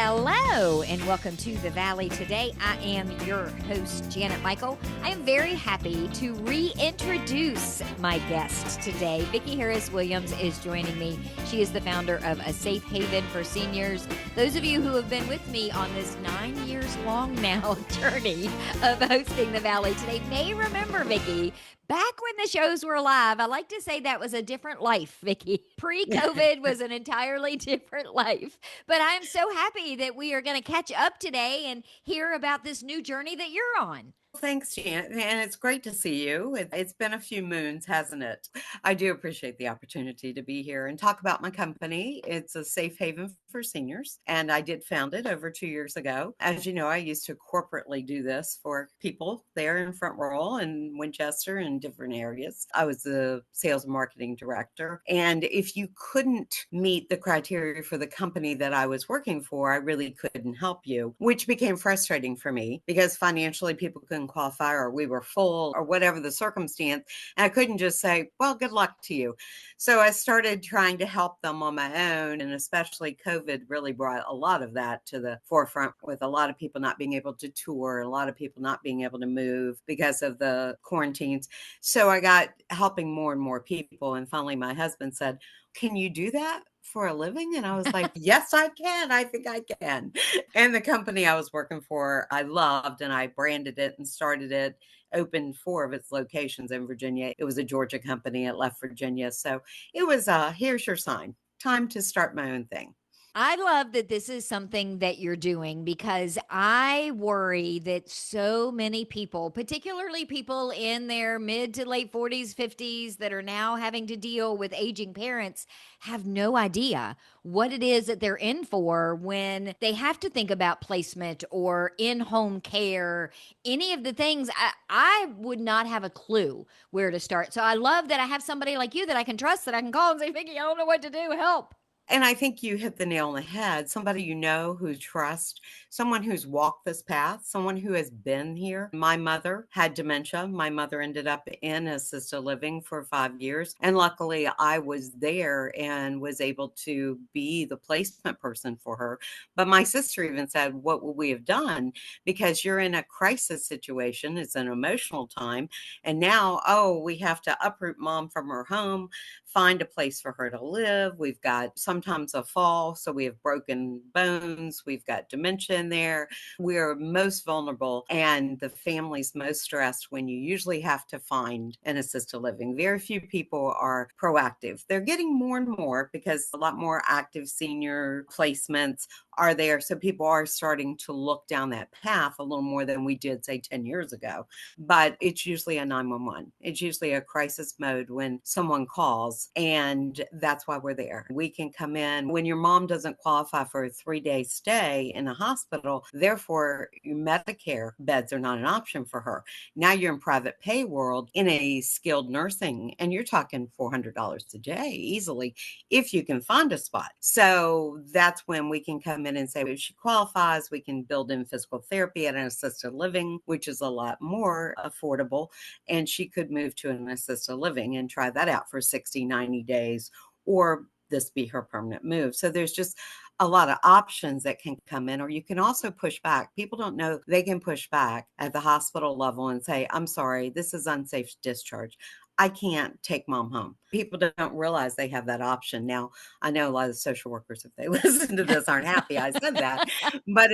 Hello, and welcome to the Valley today. I am your host, Janet Michael. I am very happy to reintroduce my guest today. Vicki Harris-Williams is joining me. She is the founder of A Safe Haven for Seniors. Those of you who have been with me on this 9 years long now journey of hosting the Valley today may remember Vicki. Back when the shows were live, I like to say that was a different life, Vicki. Pre-COVID was an entirely different life. But I'm so happy that we are going to catch up today and hear about this new journey that you're on. Thanks, Janet, and it's great to see you. It's been a few moons, hasn't it? I do appreciate the opportunity to be here and talk about my company. It's a safe haven for seniors, and I did found it over 2 years ago. As you know, I used to corporately do this for people there in Front Royal and Winchester and different areas. I was the sales and marketing director, and if you couldn't meet the criteria for the company that I was working for, I really couldn't help you, which became frustrating for me because financially people couldn't qualify or we were full or whatever the circumstance. And I couldn't just say, well, good luck to you. So I started trying to help them on my own. And especially COVID really brought a lot of that to the forefront with a lot of people not being able to tour, a lot of people not being able to move because of the quarantines. So I got helping more and more people. And finally, my husband said, can you do that for a living? And I was like, yes, I can. I think I can. And the company I was working for, I loved, and I branded it and started it, opened 4 of its locations in Virginia. It was a Georgia company. It left Virginia. So it was, here's your sign. Time to start my own thing. I love that this is something that you're doing because I worry that so many people, particularly people in their mid to late 40s, 50s, that are now having to deal with aging parents, have no idea what it is that they're in for when they have to think about placement or in-home care, any of the things. I would not have a clue where to start. So I love that I have somebody like you that I can trust, that I can call and say, Vicki, I don't know what to do. Help. And I think you hit the nail on the head. Somebody you know who trust, someone who's walked this path, someone who has been here. My mother had dementia. My mother ended up in assisted living for 5 years. And luckily, I was there and was able to be the placement person for her. But my sister even said, what would we have done? Because you're in a crisis situation. It's an emotional time. And now, oh, we have to uproot mom from her home, find a place for her to live. We've got sometimes a fall, so we have broken bones. We've got dementia in there. We're most vulnerable, and the family's most stressed when you usually have to find an assisted living. Very few people are proactive. They're getting more and more because a lot more active senior placements are there. So people are starting to look down that path a little more than we did, say, 10 years ago. But it's usually a 911. It's usually a crisis mode when someone calls, and that's why we're there. We can come in when your mom doesn't qualify for a 3-day stay in a hospital. Therefore, your Medicare beds are not an option for her. Now you're in private pay world in a skilled nursing, and you're talking $400 a day easily if you can find a spot. So that's when we can come in and say, if she qualifies, we can build in physical therapy at an assisted living, which is a lot more affordable. And she could move to an assisted living and try that out for 60, 90 days, or this be her permanent move. So there's just a lot of options that can come in, or you can also push back. People don't know they can push back at the hospital level and say, I'm sorry, this is unsafe discharge. I can't take mom home. People don't realize they have that option. Now, I know a lot of social workers, if they listen to this, aren't happy I said that, but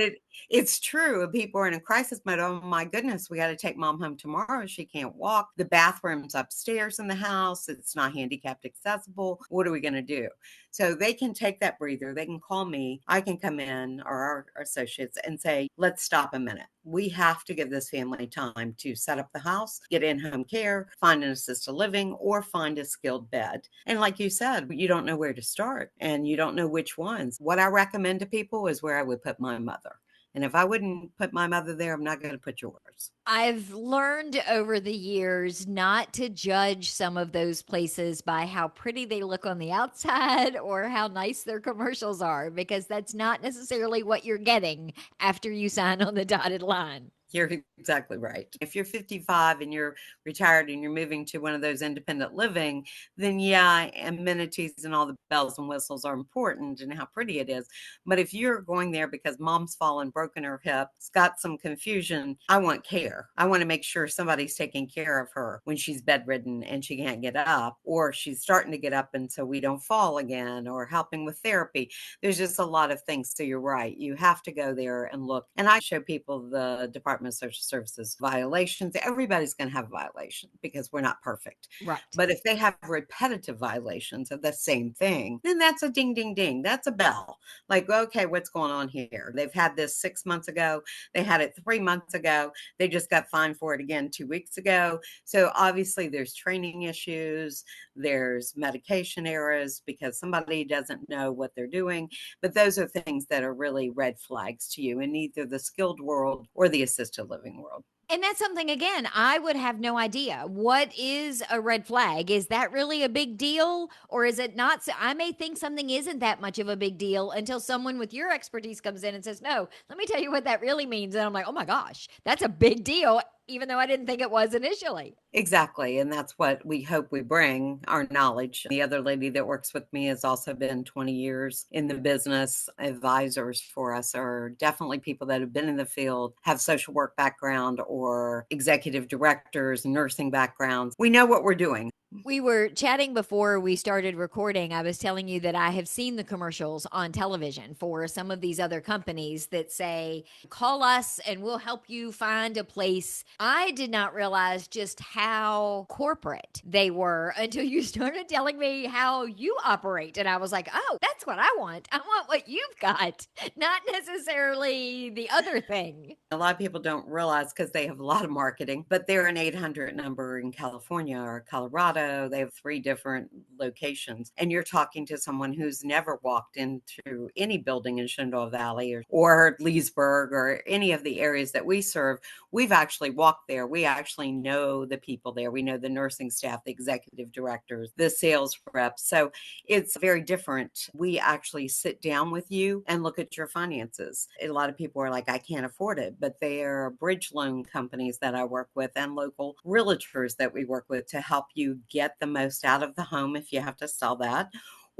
it's true. People are in a crisis mode. Oh my goodness, we got to take mom home tomorrow. She can't walk. The bathroom's upstairs in the house. It's not handicapped accessible. What are we going to do? So they can take that breather. They can call me. I can come in, or our associates, and say, let's stop a minute. We have to give this family time to set up the house, get in-home care, find an assisted living, or find a skilled bed. And like you said, you don't know where to start, and you don't know which ones. What I recommend to people is where I would put my mother. And if I wouldn't put my mother there, I'm not going to put yours. I've learned over the years not to judge some of those places by how pretty they look on the outside or how nice their commercials are, because that's not necessarily what you're getting after you sign on the dotted line. You're exactly right. If you're 55 and you're retired and you're moving to one of those independent living, then yeah, amenities and all the bells and whistles are important and how pretty it is. But if you're going there because mom's fallen, broken her hip, it's got some confusion, I want care. I want to make sure somebody's taking care of her when she's bedridden and she can't get up, or she's starting to get up and so we don't fall again, or helping with therapy. There's just a lot of things. So you're right. You have to go there and look. And I show people the Department of Social Services violations. Everybody's going to have violations because we're not perfect. Right. But if they have repetitive violations of the same thing, then that's a ding, ding, ding. That's a bell. Like, okay, what's going on here? They've had this 6 months ago. They had it 3 months ago. They just got fined for it again 2 weeks ago. So obviously there's training issues. There's medication errors because somebody doesn't know what they're doing. But those are things that are really red flags to you in either the skilled world or the assisted living world. And that's something, again, I would have no idea. What is a red flag? Is that really a big deal or is it not? So I may think something isn't that much of a big deal until someone with your expertise comes in and says, no, let me tell you what that really means. And I'm like, oh my gosh, that's a big deal, even though I didn't think it was initially. Exactly. And that's what we hope we bring our knowledge. The other lady that works with me has also been 20 years in the business. Advisors for us are definitely people that have been in the field, have social work background or executive directors, nursing backgrounds. We know what we're doing. We were chatting before we started recording. I was telling you that I have seen the commercials on television for some of these other companies that say, call us and we'll help you find a place. I did not realize just how corporate they were until you started telling me how you operate. And I was like, oh, that's what I want. I want what you've got, not necessarily the other thing. A lot of people don't realize because they have a lot of marketing, but they're an 800 number in California or Colorado. They have 3 different locations. And you're talking to someone who's never walked into any building in Shenandoah Valley or Leesburg or any of the areas that we serve. We've actually walked there. We actually know the people there. We know the nursing staff, the executive directors, the sales reps. So it's very different. We actually sit down with you and look at your finances. A lot of people are like, I can't afford it, but they are bridge loan companies that I work with and local realtors that we work with to help you get the most out of the home if you have to sell that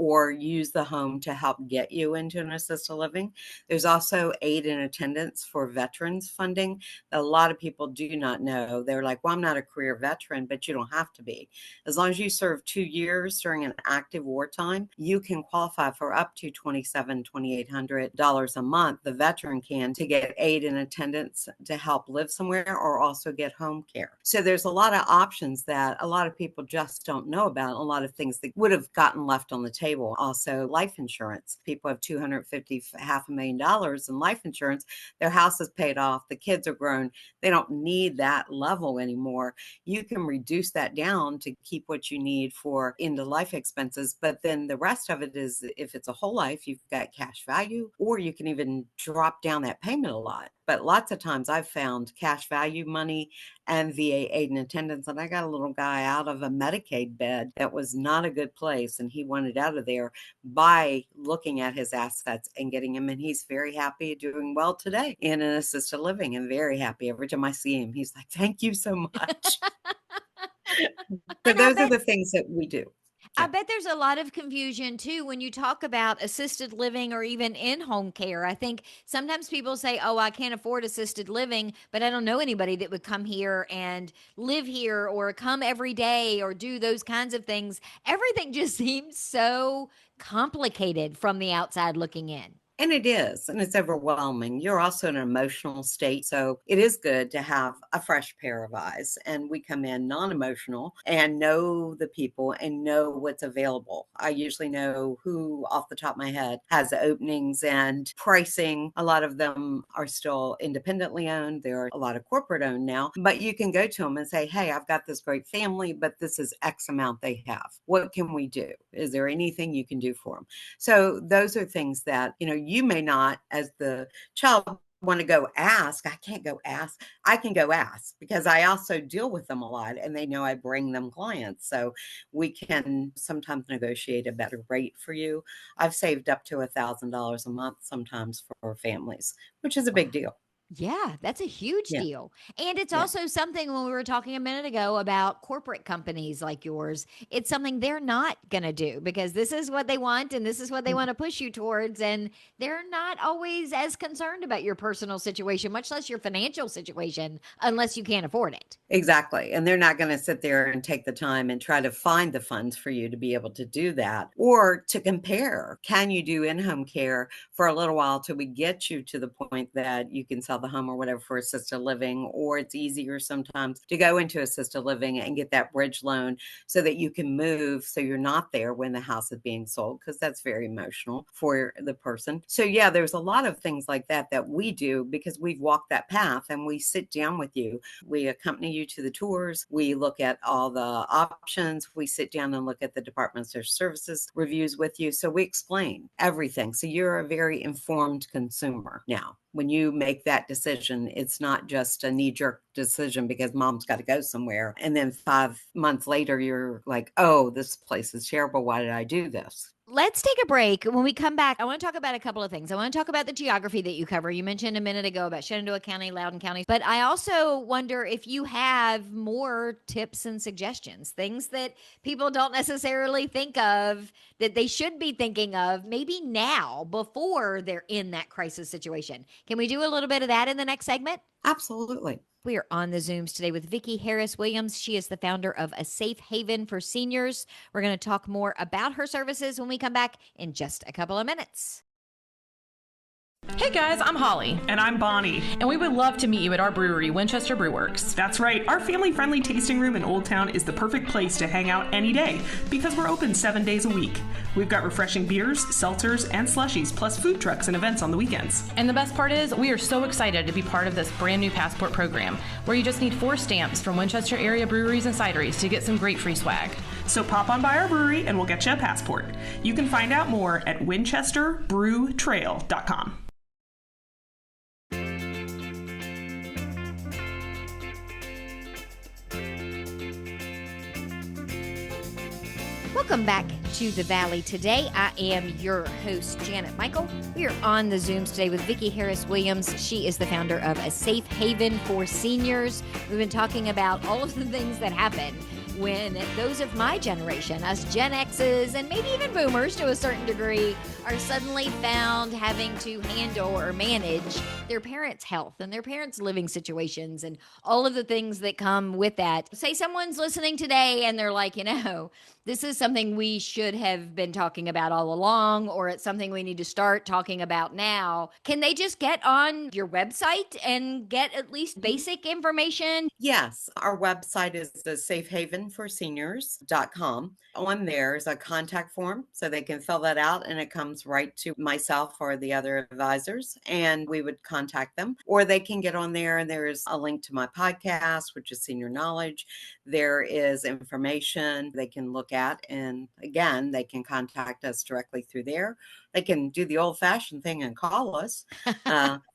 or use the home to help get you into an assisted living. There's also aid and attendance for veterans funding. A lot of people do not know. They're like, well, I'm not a career veteran, but you don't have to be. As long as you serve 2 years during an active wartime, you can qualify for up to $2,800 a month. The veteran can to get aid and attendance to help live somewhere or also get home care. So there's a lot of options that a lot of people just don't know about. A lot of things that would have gotten left on the table. Also, life insurance. People have $250, $500,000 in life insurance. Their house is paid off. The kids are grown. They don't need that level anymore. You can reduce that down to keep what you need for end of life expenses. But then the rest of it is if it's a whole life, you've got cash value, or you can even drop down that payment a lot. But lots of times I've found cash value money and VA aid and attendance. And I got a little guy out of a Medicaid bed that was not a good place. And he wanted out of there by looking at his assets and getting him. And he's very happy, doing well today in an assisted living and very happy. Every time I see him, he's like, thank you so much. So And I those are bet the things that we do. I Yeah. bet there's a lot of confusion too when you talk about assisted living or even in home care. I think sometimes people say, oh, I can't afford assisted living, but I don't know anybody that would come here and live here or come every day or do those kinds of things. Everything just seems so complicated from the outside looking in. And it is, and it's overwhelming. You're also in an emotional state. So it is good to have a fresh pair of eyes. And we come in non emotional and know the people and know what's available. I usually know who, off the top of my head, has openings and pricing. A lot of them are still independently owned. There are a lot of corporate owned now, but you can go to them and say, hey, I've got this great family, but this is X amount they have. What can we do? Is there anything you can do for them? So those are things that, you may not, as the child, want to go ask. I can't go ask. I can go ask because I also deal with them a lot and they know I bring them clients. So we can sometimes negotiate a better rate for you. I've saved up to $1,000 a month sometimes for families, which is a big deal. Yeah, that's a huge Yeah. deal. And it's Yeah. also something when we were talking a minute ago about corporate companies like yours, it's something they're not going to do because this is what they want and this is what they want to push you towards. And they're not always as concerned about your personal situation, much less your financial situation, unless you can't afford it. Exactly. And they're not going to sit there and take the time and try to find the funds for you to be able to do that or to compare. Can you do in home care for a little while till we get you to the point that you can sell the home or whatever for assisted living? Or it's easier sometimes to go into assisted living and get that bridge loan so that you can move so you're not there when the house is being sold, because that's very emotional for the person. So, yeah, there's a lot of things like that that we do because we've walked that path and we sit down with you. We accompany you to the tours. We look at all the options. We sit down and look at the Department of Services reviews with you. So we explain everything. So you're a very informed consumer now. When you make that decision, it's not just a knee jerk decision because mom's got to go somewhere. And then 5 months later, you're like, oh, this place is terrible. Why did I do this? Let's take a break. When we come back, I want to talk about a couple of things. I want to talk about the geography that you cover. You mentioned a minute ago about Shenandoah County, Loudoun County, but I also wonder if you have more tips and suggestions, things that people don't necessarily think of that they should be thinking of maybe now before they're in that crisis situation. Can we do a little bit of that in the next segment? Absolutely. We are on the Zooms today with Vicki Harris-Williams. She is the founder of A Safe Haven for Seniors. We're going to talk more about her services when we come back in just a couple of minutes. Hey guys, I'm Holly. And I'm Bonnie. And we would love to meet you at our brewery, Winchester Brewworks. That's right. Our family-friendly tasting room in Old Town is the perfect place to hang out any day because we're open 7 days a week. We've got refreshing beers, seltzers, and slushies, plus food trucks and events on the weekends. And the best part is, we are so excited to be part of this brand new passport program, where you just need 4 stamps from Winchester area breweries and cideries to get some great free swag. So pop on by our brewery and we'll get you a passport. You can find out more at winchesterbrewtrail.com. Welcome back to the Valley today. I am your host, Janet Michael. We are on the Zooms today with Vicki Harris-Williams. She is the founder of A Safe Haven for Seniors. We've been talking about all of the things that happen when those of my generation, us Gen X's and maybe even boomers to a certain degree, are suddenly found having to handle or manage their parents' health and their parents' living situations and all of the things that come with that. Say someone's listening today and they're like, this is something we should have been talking about all along, or it's something we need to start talking about now. Can they just get on your website and get at least basic information? Yes, our website is the safehavenforseniors.com. On there is a contact form, so they can fill that out and it comes right to myself or the other advisors, and we would contact them. Or they can get on there and there's a link to my podcast, which is Senior Knowledge. There is information they can look at, and again, they can contact us directly through there. They can do the old-fashioned thing and call us,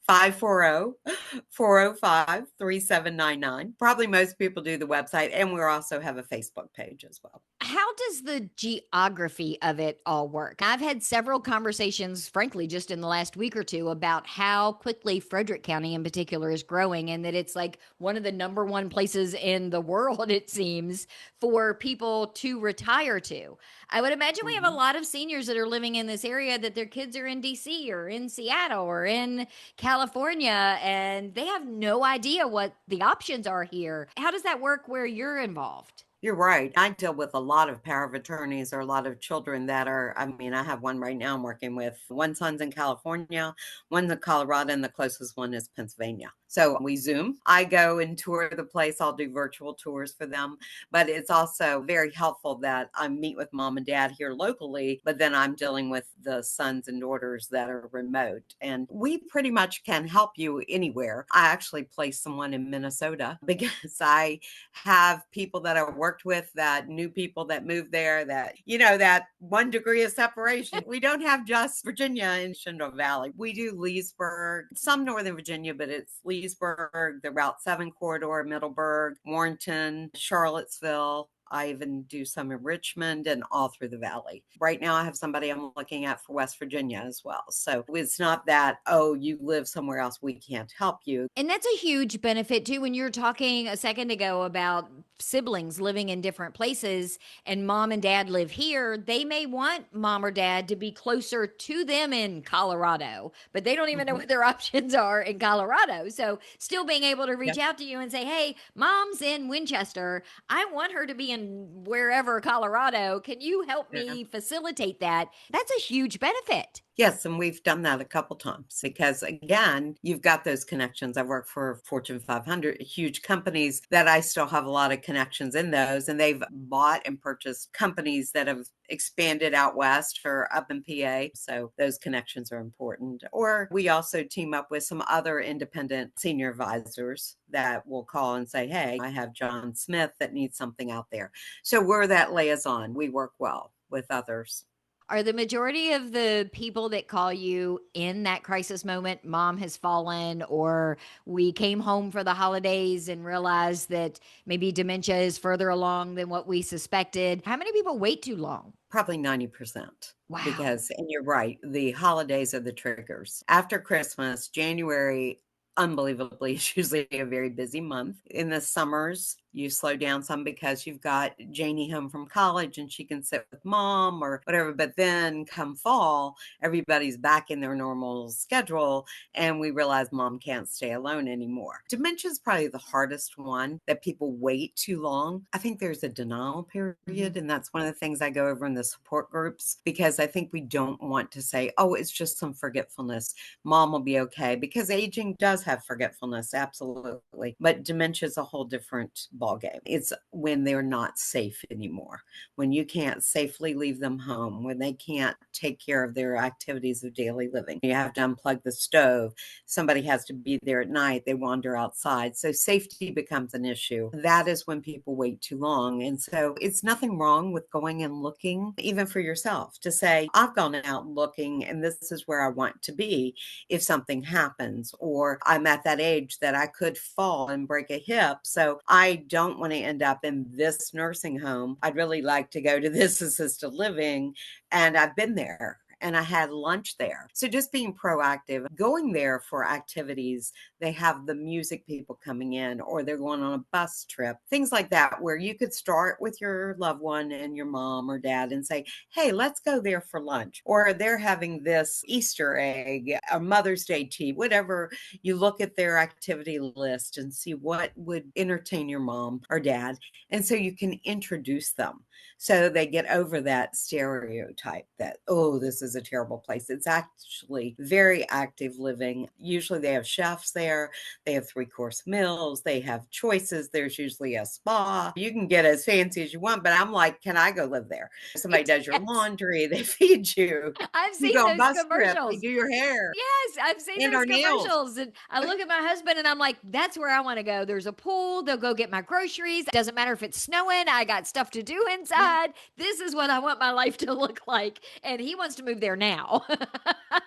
540-405-3799. Probably most people do the website, and we also have a Facebook page as well. How does the geography of it all work? I've had several conversations, frankly, just in the last week or two about how quickly Frederick County in particular is growing, and that it's like one of the number one places in the world, it seems, for people to retire to. I would imagine we have a lot of seniors that are living in this area that their kids are in DC or in Seattle or in California, and they have no idea what the options are here. How does that work where you're involved? You're right. I deal with a lot of power of attorneys or a lot of children that are, I have one right now I'm working with. One son's in California, one's in Colorado, and the closest one is Pennsylvania. So we Zoom. I go and tour the place. I'll do virtual tours for them. But it's also very helpful that I meet with mom and dad here locally, but then I'm dealing with the sons and daughters that are remote. And we pretty much can help you anywhere. I actually placed someone in Minnesota because I have people that I worked with that knew people that moved there that, that 1 degree of separation. We don't have just Virginia and Shenandoah Valley. We do Leesburg, some Northern Virginia, but it's Leesburg, the Route 7 corridor, Middleburg, Warrenton, Charlottesville, I even do some in Richmond and all through the Valley. Right now, I have somebody I'm looking at for West Virginia as well. So it's not that, oh, you live somewhere else, we can't help you. And that's a huge benefit too when you're talking a second ago about siblings living in different places and mom and dad live here. They may want mom or dad to be closer to them in Colorado, but they don't even know what their options are in Colorado. So still being able to reach out to you and say, hey, mom's in Winchester. I want her to be in wherever Colorado. Can you help me facilitate that? That's a huge benefit. Yes, and we've done that a couple times because, again, you've got those connections. I've worked for Fortune 500 huge companies that I still have a lot of connections in those, and they've bought and purchased companies that have expanded out west or up in PA. So those connections are important. Or we also team up with some other independent senior advisors that will call and say, hey, I have John Smith that needs something out there. So we're that liaison. We work well with others. Are the majority of the people that call you in that crisis moment, mom has fallen, or we came home for the holidays and realized that maybe dementia is further along than what we suspected? How many people wait too long? Probably 90%. Wow. Because, and you're right, the holidays are the triggers. After Christmas, January, unbelievably, is usually a very busy month. In the summers, you slow down some because you've got Janie home from college and she can sit with mom or whatever. But then come fall, everybody's back in their normal schedule and we realize mom can't stay alone anymore. Dementia is probably the hardest one that people wait too long. I think there's a denial period. And that's one of the things I go over in the support groups because I think we don't want to say, oh, it's just some forgetfulness. Mom will be okay, because aging does have forgetfulness. Absolutely. But dementia is a whole different ballgame. It's when they're not safe anymore, when you can't safely leave them home, when they can't take care of their activities of daily living. You have to unplug the stove. Somebody has to be there at night. They wander outside. So safety becomes an issue. That is when people wait too long. And so it's nothing wrong with going and looking, even for yourself, to say, I've gone out looking and this is where I want to be if something happens, or I'm at that age that I could fall and break a hip. So I don't want to end up in this nursing home. I'd really like to go to this assisted living. And I've been there and I had lunch there. So just being proactive, going there for activities. They have the music people coming in, or they're going on a bus trip, things like that, where you could start with your loved one and your mom or dad and say, hey, let's go there for lunch. Or they're having this Easter egg, a Mother's Day tea, whatever. You look at their activity list and see what would entertain your mom or dad. And so you can introduce them so they get over that stereotype that, oh, this is a terrible place. It's actually very active living. Usually they have chefs there. They have 3-course meals. They have choices. There's usually a spa. You can get as fancy as you want, but I'm like, can I go live there? Somebody does your laundry. They feed you. I've You seen go on those bus trip. commercials. They do your hair. Yes, I've seen And those our nails. commercials. And I look at my husband and I'm like, that's where I want to go. There's a pool. They'll go get my groceries. Doesn't matter if it's snowing. I got stuff to do inside. This is what I want my life to look like. And he wants to move there now.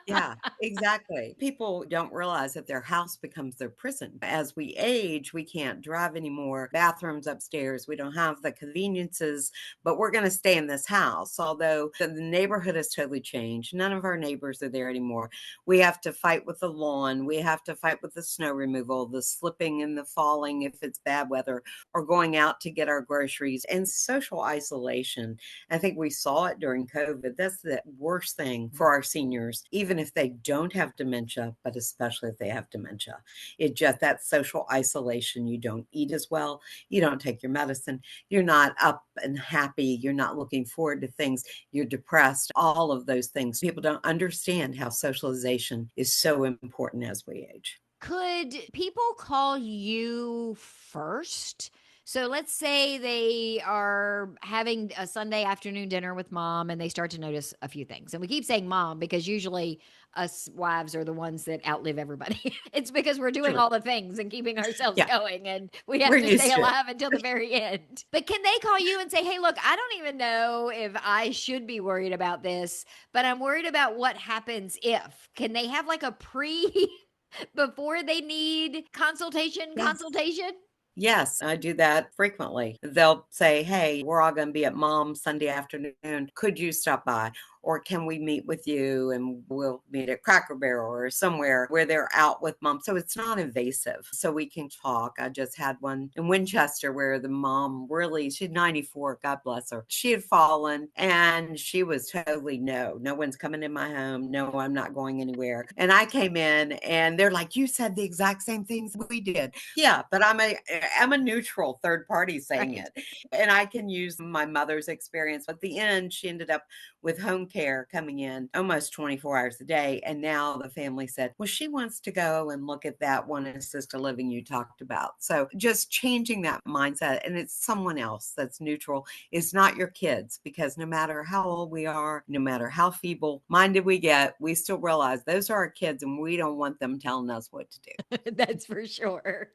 Yeah, exactly. People don't realize that their house becomes their prison. As we age, we can't drive anymore. Bathrooms upstairs. We don't have the conveniences, but we're going to stay in this house. Although the neighborhood has totally changed. None of our neighbors are there anymore. We have to fight with the lawn. We have to fight with the snow removal, the slipping and the falling if it's bad weather, or going out to get our groceries, and social isolation. I think we saw it during COVID. That's the worst thing for our seniors, even if they don't have dementia, but especially if they have dementia. It just, that social isolation. You don't eat as well. You don't take your medicine. You're not up and happy. You're not looking forward to things. You're depressed. All of those things. People don't understand how socialization is so important as we age. Could people call you first? So let's say they are having a Sunday afternoon dinner with mom and they start to notice a few things. And we keep saying mom because usually us wives are the ones that outlive everybody. It's because we're doing all the things and keeping ourselves going, and we have to stay alive until the very end. But can they call you and say, hey, look, I don't even know if I should be worried about this, but I'm worried about what happens if. Can they have like a before they need consultation? Yes, I do that frequently. They'll say, hey, we're all going to be at Mom's Sunday afternoon. Could you stop by? Or can we meet with you and we'll meet at Cracker Barrel or somewhere where they're out with mom? So it's not invasive. So we can talk. I just had one in Winchester where the mom really, she's 94, God bless her. She had fallen and she was totally no one's coming in my home. No, I'm not going anywhere. And I came in and they're like, you said the exact same things we did. Yeah, but I'm a neutral third party saying Right. it. And I can use my mother's experience. At the end, she ended up with home care coming in almost 24 hours a day. And now the family said, well, she wants to go and look at that one assisted living you talked about. So just changing that mindset, and it's someone else that's neutral. It's not your kids, because no matter how old we are, no matter how feeble minded we get, we still realize those are our kids and we don't want them telling us what to do. That's for sure.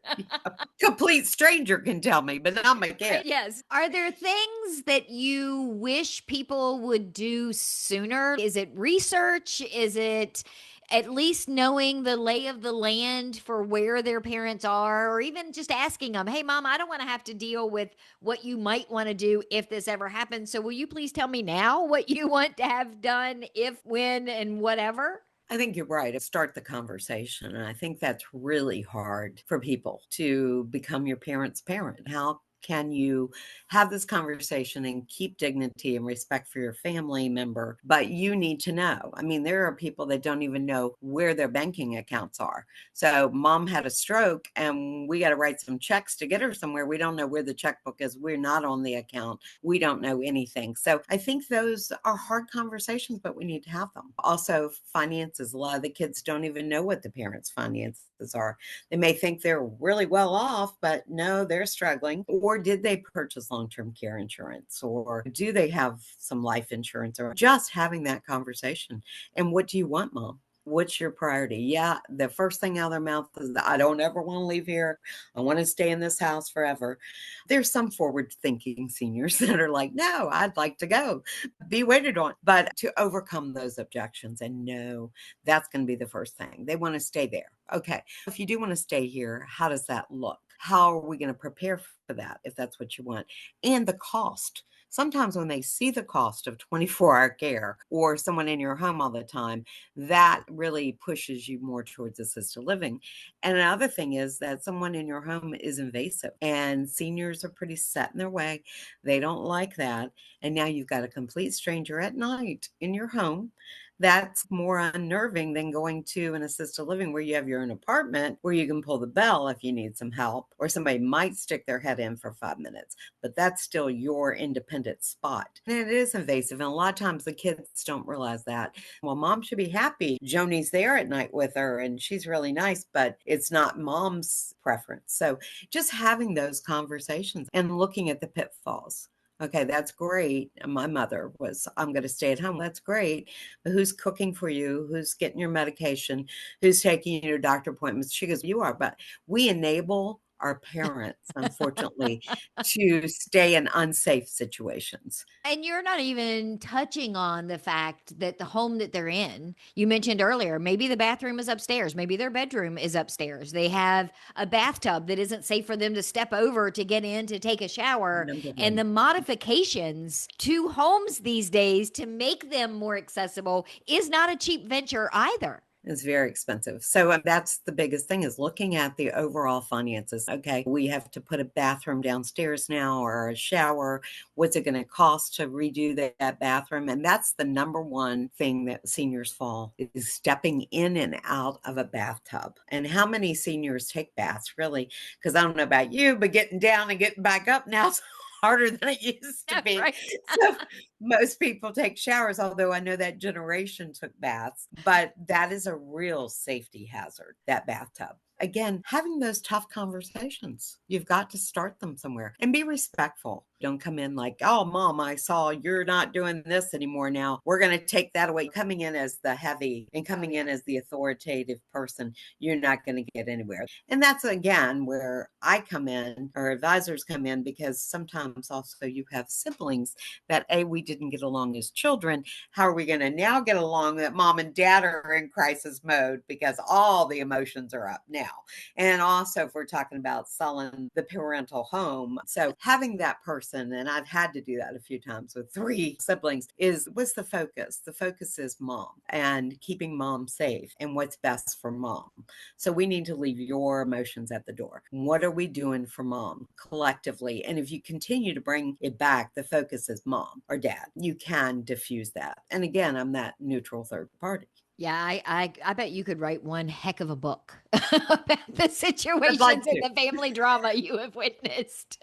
Complete stranger can tell me, but not my kid. Yes. Are there things that you wish people would do sooner? Is it research? Is it at least knowing the lay of the land for where their parents are, or even just asking them, hey, mom, I don't want to have to deal with what you might want to do if this ever happens. So will you please tell me now what you want to have done if, when, and whatever? I think you're right. Start the conversation. And I think that's really hard for people to become your parent's parent. How can you have this conversation and keep dignity and respect for your family member? But you need to know. I mean, there are people that don't even know where their banking accounts are. So mom had a stroke and we got to write some checks to get her somewhere. We don't know where the checkbook is. We're not on the account. We don't know anything. So I think those are hard conversations, but we need to have them. Also, finances. A lot of the kids don't even know what the parents' finances are. They may think they're really well off, but no, they're struggling. Or did they purchase long-term care insurance? Or do they have some life insurance? Or just having that conversation. And what do you want, mom? What's your priority? Yeah, the first thing out of their mouth is, I don't ever want to leave here. I want to stay in this house forever. There's some forward thinking seniors that are like, no, I'd like to go be waited on. But to overcome those objections and no, that's going to be the first thing. They want to stay there. Okay. If you do want to stay here, how does that look? How are we going to prepare for that if that's what you want? And the cost. Sometimes when they see the cost of 24-hour care or someone in your home all the time, that really pushes you more towards assisted living. And another thing is that someone in your home is invasive, and seniors are pretty set in their way. They don't like that. And now you've got a complete stranger at night in your home. That's more unnerving than going to an assisted living where you have your own apartment where you can pull the bell if you need some help, or somebody might stick their head in for 5 minutes, but that's still your independent spot. And it is invasive. And a lot of times the kids don't realize that. Well, mom should be happy Joni's there at night with her and she's really nice, but it's not mom's preference. So just having those conversations and looking at the pitfalls. Okay, that's great. My mother was, I'm going to stay at home. That's great. But who's cooking for you? Who's getting your medication? Who's taking you to doctor appointments? She goes, you are. But we enable our parents, unfortunately, to stay in unsafe situations. And you're not even touching on the fact that the home that they're in, you mentioned earlier, maybe the bathroom is upstairs, maybe their bedroom is upstairs. They have a bathtub that isn't safe for them to step over to get in to take a shower. And the modifications to homes these days to make them more accessible is not a cheap venture either. It's very expensive. So that's the biggest thing, is looking at the overall finances. Okay, we have to put a bathroom downstairs now or a shower. What's it going to cost to redo that bathroom? And that's the number one thing that seniors fall, is stepping in and out of a bathtub. And how many seniors take baths, really? Because I don't know about you, but getting down and getting back up now is harder than it used to be. Right. So most people take showers, although I know that generation took baths, but that is a real safety hazard, that bathtub. Again, having those tough conversations, you've got to start them somewhere and be respectful. Don't come in like, oh, mom, I saw you're not doing this anymore now. We're going to take that away. Coming in as the heavy and coming in as the authoritative person, you're not going to get anywhere. And that's, again, where I come in, or advisors come in, because sometimes also you have siblings that, we didn't get along as children. How are we going to now get along that mom and dad are in crisis mode because all the emotions are up now? now. And also, if we're talking about selling the parental home, so having that person, and I've had to do that a few times with 3 siblings, is what's the focus? The focus is mom and keeping mom safe and what's best for mom. So we need to leave your emotions at the door. What are we doing for mom collectively? And if you continue to bring it back, the focus is mom or dad. You can diffuse that. And again, I'm that neutral third party. Yeah, I bet you could write one heck of a book about the situations like and to. the family drama you have witnessed.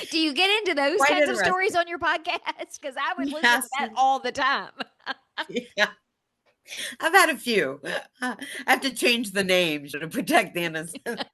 Do you get into those Quite kinds of interesting. stories on your podcast? Because I would listen to Yes. that all the time. Yeah. I've had a few. I have to change the names to protect the innocent.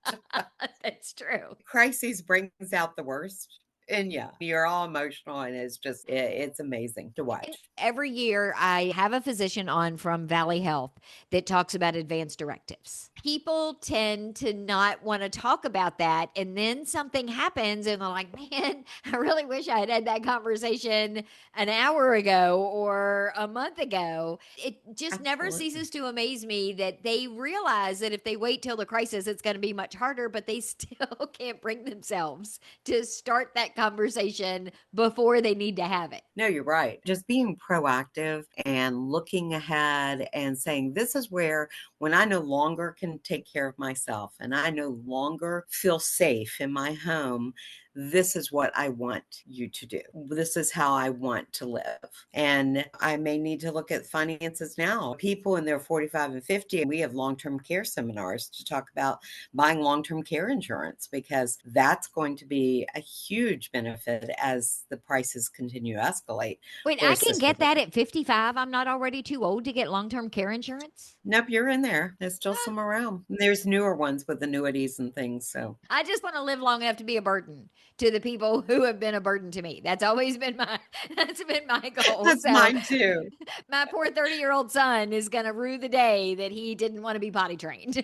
That's true. Crises brings out the worst. And yeah, you're all emotional, and it's just, it's amazing to watch. Every year, I have a physician on from Valley Health that talks about advanced directives. People tend to not want to talk about that. And then something happens, and they're like, man, I really wish I had had that conversation an hour ago or a month ago. It just never Absolutely. ceases to amaze me that they realize that if they wait till the crisis, it's going to be much harder, but they still can't bring themselves to start that conversation before they need to have it. No, you're right. Just being proactive and looking ahead and saying, this is where, when I no longer can take care of myself and I no longer feel safe in my home, this is what I want you to do. This is how I want to live. And I may need to look at finances now. People in their 45 and 50, we have long-term care seminars to talk about buying long-term care insurance, because that's going to be a huge benefit as the prices continue to escalate. Wait, for I can assisted get that living. at 55. I'm not already too old to get long-term care insurance. Nope, you're in there. There's still some around. There's newer ones with annuities and things. So I just want to live long enough to be a burden to the people who have been a burden to me. That's always been my goal. that's So mine too. my poor 30-year-old son is going to rue the day that he didn't want to be potty trained.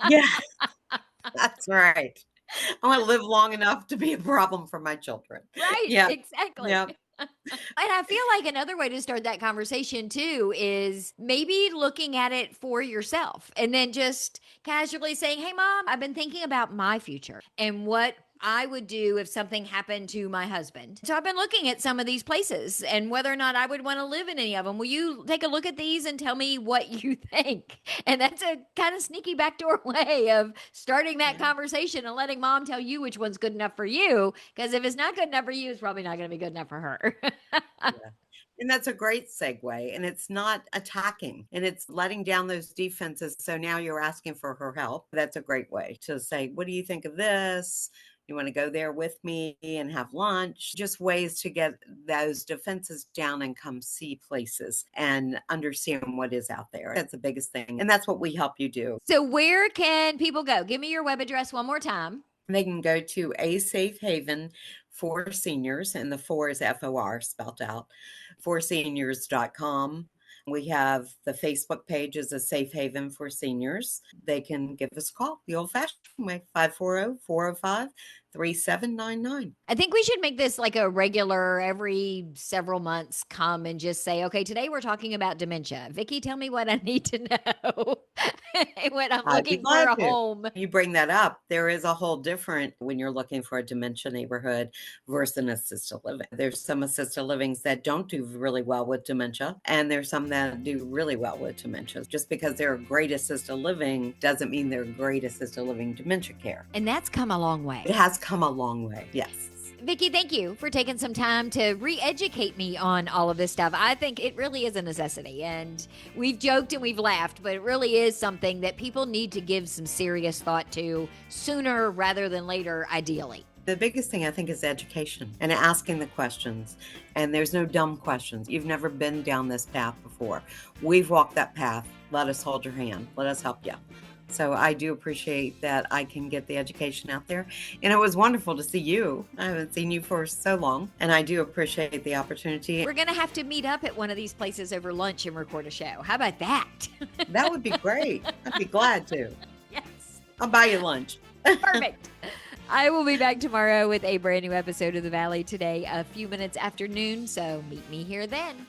Yeah, that's right. I want to live long enough to be a problem for my children. Right, Yeah. exactly. Yeah. And I feel like another way to start that conversation too is maybe looking at it for yourself and then just casually saying, hey, mom, I've been thinking about my future and what I would do if something happened to my husband. So I've been looking at some of these places and whether or not I would want to live in any of them. Will you take a look at these and tell me what you think? And that's a kind of sneaky backdoor way of starting that conversation and letting mom tell you which one's good enough for you. Because if it's not good enough for you, it's probably not going to be good enough for her. Yeah. And that's a great segue. And it's not attacking, and it's letting down those defenses. So now you're asking for her help. That's a great way to say, what do you think of this? You want to go there with me and have lunch? Just ways to get those defenses down and come see places and understand what is out there. That's the biggest thing. And that's what we help you do. So where can people go? Give me your web address one more time. They can go to A Safe Haven for Seniors, and the 4 is FOR spelled out, forseniors.com. We have the Facebook page is a Safe Haven for Seniors. They can give us a call the old-fashioned way, 540-405-3799. I think we should make this like a regular every several months come and just say, okay, today we're talking about dementia. Vicki, tell me what I need to know when I'm I'd be looking for a glad to. home. You bring that up. There is a whole different when you're looking for a dementia neighborhood versus an assisted living. There's some assisted livings that don't do really well with dementia, and there's some that do really well with dementia. Just because they're a great assisted living doesn't mean they're great assisted living dementia care. And that's come a long way. It has come a long way. Yes. Vicki, thank you for taking some time to re-educate me on all of this stuff. I think it really is a necessity, and we've joked and we've laughed, but it really is something that people need to give some serious thought to sooner rather than later, ideally. The biggest thing I think is education and asking the questions. And there's no dumb questions. You've never been down this path before. We've walked that path. Let us hold your hand. Let us help you. So I do appreciate that I can get the education out there. And it was wonderful to see you. I haven't seen you for so long. And I do appreciate the opportunity. We're going to have to meet up at one of these places over lunch and record a show. How about that? That would be great. I'd be glad to. Yes. I'll buy you lunch. Perfect. I will be back tomorrow with a brand new episode of The Valley today, a few minutes after noon. So meet me here then.